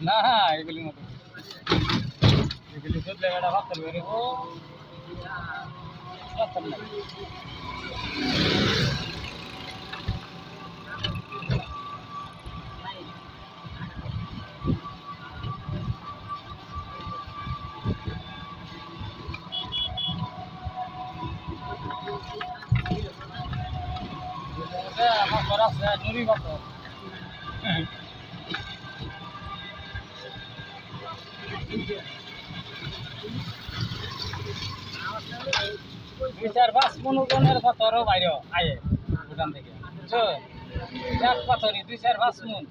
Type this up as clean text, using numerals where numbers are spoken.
না এগুলির মতো এগুলি দুধ লেগাটা ভাবতে পারে ও আমার আছে নুরি কত দুই চার পাঁচ মনের পাথরও বাইরে আয়ে ভুটান থেকে বুঝছো এক পাথরই দুই চার পাঁচ মন